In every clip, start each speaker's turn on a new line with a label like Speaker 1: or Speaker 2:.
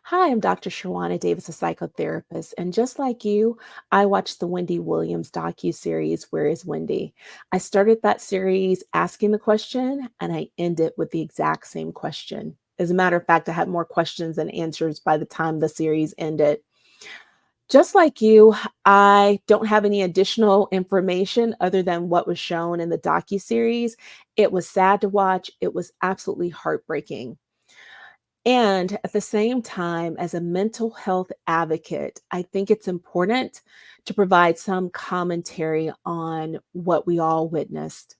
Speaker 1: Hi, I'm Dr. Shawana Davis, a psychotherapist, and just like you, I watched the Wendy Williams docuseries, Where is Wendy? I started that series asking the question, and I ended with the exact same question. As a matter of fact, I had more questions than answers by the time the series ended. Just like you, I don't have any additional information other than what was shown in the docuseries. It was sad to watch. It was absolutely heartbreaking. And at the same time, as a mental health advocate, I think it's important to provide some commentary on what we all witnessed.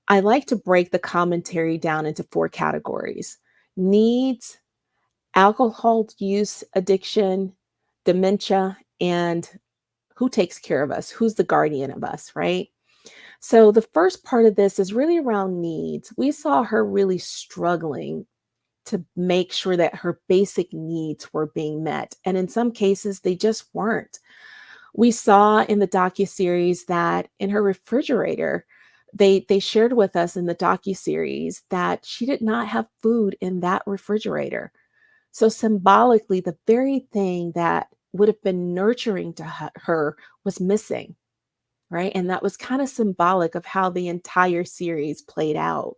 Speaker 1: I like to break the commentary down into four categories: needs, alcohol use addiction, dementia, and who takes care of us, who's the guardian of us, right? So the first part of this is really around needs. We saw her really struggling to make sure that her basic needs were being met. And in some cases, they just weren't. We saw in the docuseries that in her refrigerator, they shared with us in the docuseries that she did not have food in that refrigerator. So symbolically, the very thing that would have been nurturing to her was missing, right? And that was kind of symbolic of how the entire series played out.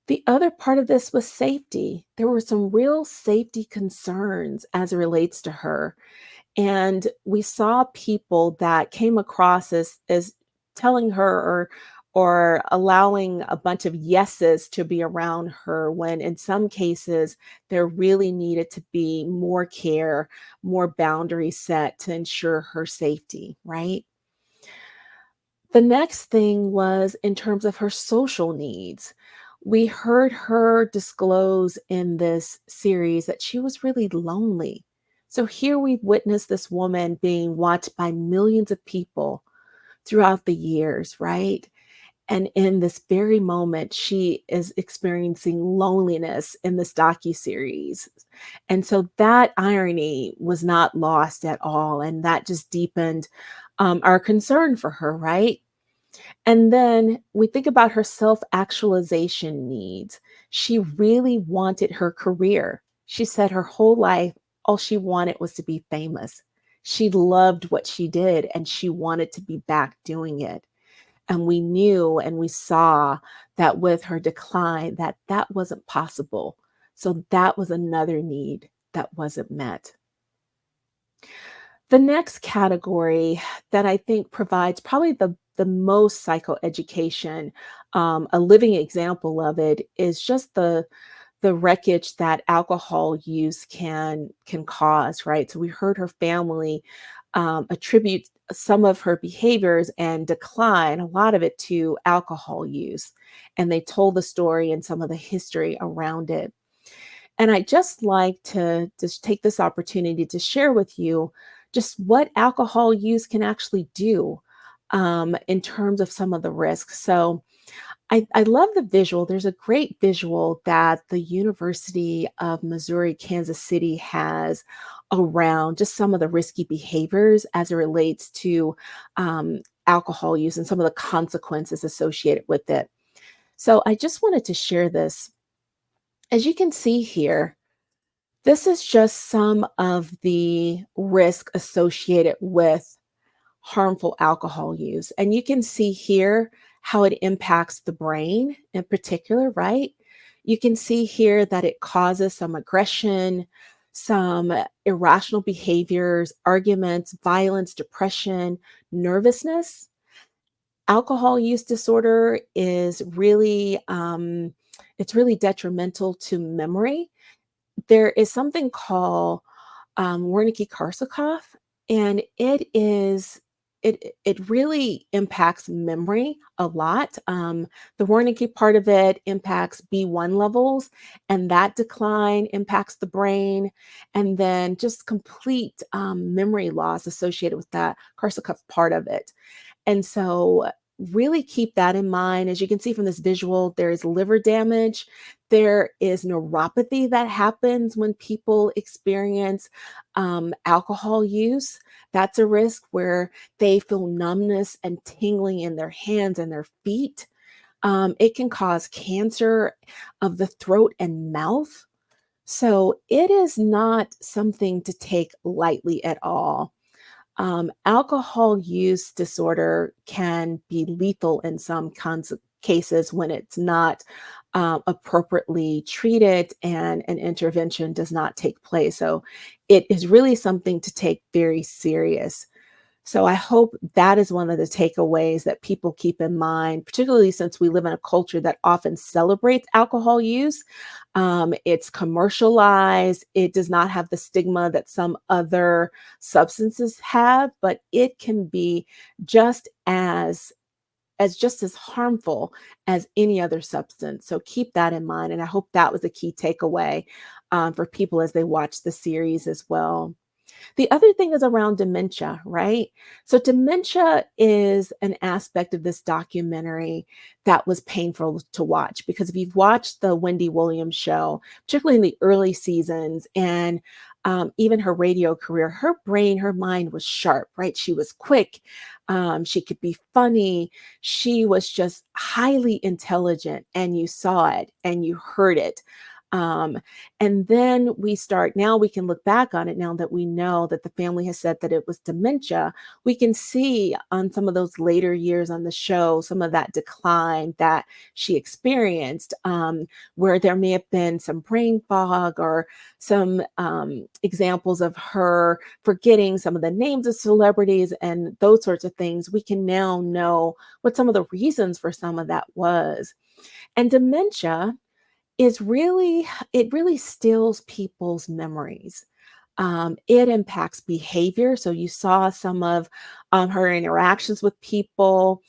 Speaker 1: The other part of this was safety. There were some real safety concerns as it relates to her. And we saw people that came across as telling her or allowing a bunch of yeses to be around her when in some cases there really needed to be more care, more boundaries set to ensure her safety, right? The next thing was in terms of her social needs. We heard her disclose in this series that she was really lonely. So here we've witnessed this woman being watched by millions of people throughout the years, right? And in this very moment, she is experiencing loneliness in this docuseries. And so that irony was not lost at all. And that just deepened our concern for her, right? And then we think about her self actualization needs. She really wanted her career. She said her whole life, all she wanted was to be famous. She loved what she did and she wanted to be back doing it. And we knew and we saw that with her decline, that that wasn't possible. So that was another need that wasn't met. The next category that I think provides probably the most psychoeducation, a living example of it is just the wreckage that alcohol use can cause, right? So we heard her family attribute some of her behaviors and decline, a lot of it to alcohol use, and they told the story and some of the history around it. And I just like to just take this opportunity to share with you just what alcohol use can actually do in terms of some of the risks. So I love the visual. There's a great visual that the University of Missouri, Kansas City has around just some of the risky behaviors as it relates to alcohol use and some of the consequences associated with it. So I just wanted to share this. As you can see here, this is just some of the risk associated with harmful alcohol use. And you can see here how it impacts the brain in particular, right? You can see here that it causes some aggression, some irrational behaviors, arguments, violence, depression, nervousness. Alcohol use disorder is really it's really detrimental to memory. There is something called Wernicke-Korsakoff, and it really impacts memory a lot. The Wernicke part of it impacts B1 levels, and that decline impacts the brain, and then just complete memory loss associated with that Korsakoff part of it. And so really keep that in mind. As you can see from this visual, there is liver damage. There is neuropathy that happens when people experience alcohol use. That's a risk where they feel numbness and tingling in their hands and their feet. It can cause cancer of the throat and mouth. So it is not something to take lightly at all. Alcohol use disorder can be lethal in some cases when it's not appropriately treated and an intervention does not take place. So it is really something to take very serious. So I hope that is one of the takeaways that people keep in mind, particularly since we live in a culture that often celebrates alcohol use. It's commercialized. It does not have the stigma that some other substances have, but it can be just as harmful as any other substance. So keep that in mind, and I hope that was a key takeaway for people as they watch the series as well. The other thing is around dementia, right? So, dementia is an aspect of this documentary that was painful to watch because if you've watched the Wendy Williams show, particularly in the early seasons and even her radio career, her brain, her mind was sharp, right? She was quick. She could be funny. She was just highly intelligent, and you saw it and you heard it. Um, and then now we can look back on it now that we know that the family has said that it was dementia. We can see on some of those later years on the show, some of that decline that she experienced, where there may have been some brain fog or some examples of her forgetting some of the names of celebrities and those sorts of things. We can now know what some of the reasons for some of that was. And dementia it really steals people's memories. It impacts behavior. So you saw some of her interactions with people.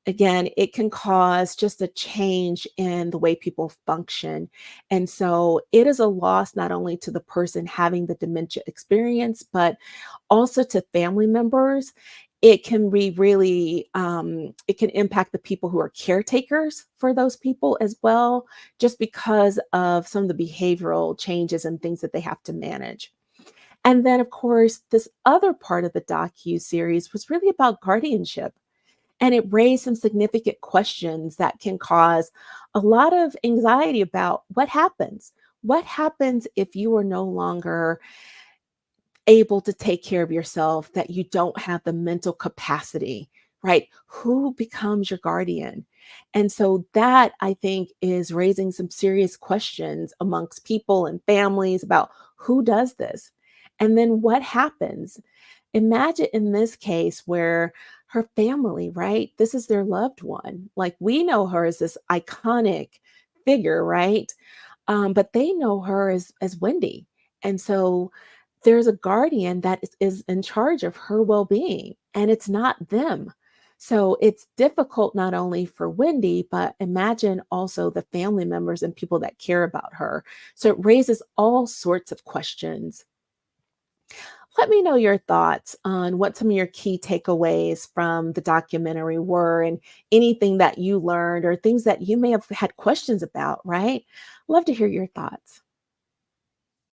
Speaker 1: Again, it can cause just a change in the way people function. And so it is a loss not only to the person having the dementia experience, but also to family members. It can be really, it can impact the people who are caretakers for those people as well, just because of some of the behavioral changes and things that they have to manage. And then, of course, this other part of the docu series was really about guardianship, and it raised some significant questions that can cause a lot of anxiety about what happens. What happens if you are no longer able to take care of yourself, that you don't have the mental capacity, right? Who becomes your guardian? And so that I think is raising some serious questions amongst people and families about who does this. And then what happens? Imagine in this case where her family, right? This is their loved one. Like we know her as this iconic figure, right? But they know her as Wendy. And so there's a guardian that is in charge of her well-being, and it's not them. So it's difficult not only for Wendy, but imagine also the family members and people that care about her. So it raises all sorts of questions. Let me know your thoughts on what some of your key takeaways from the documentary were and anything that you learned or things that you may have had questions about, right? Love to hear your thoughts.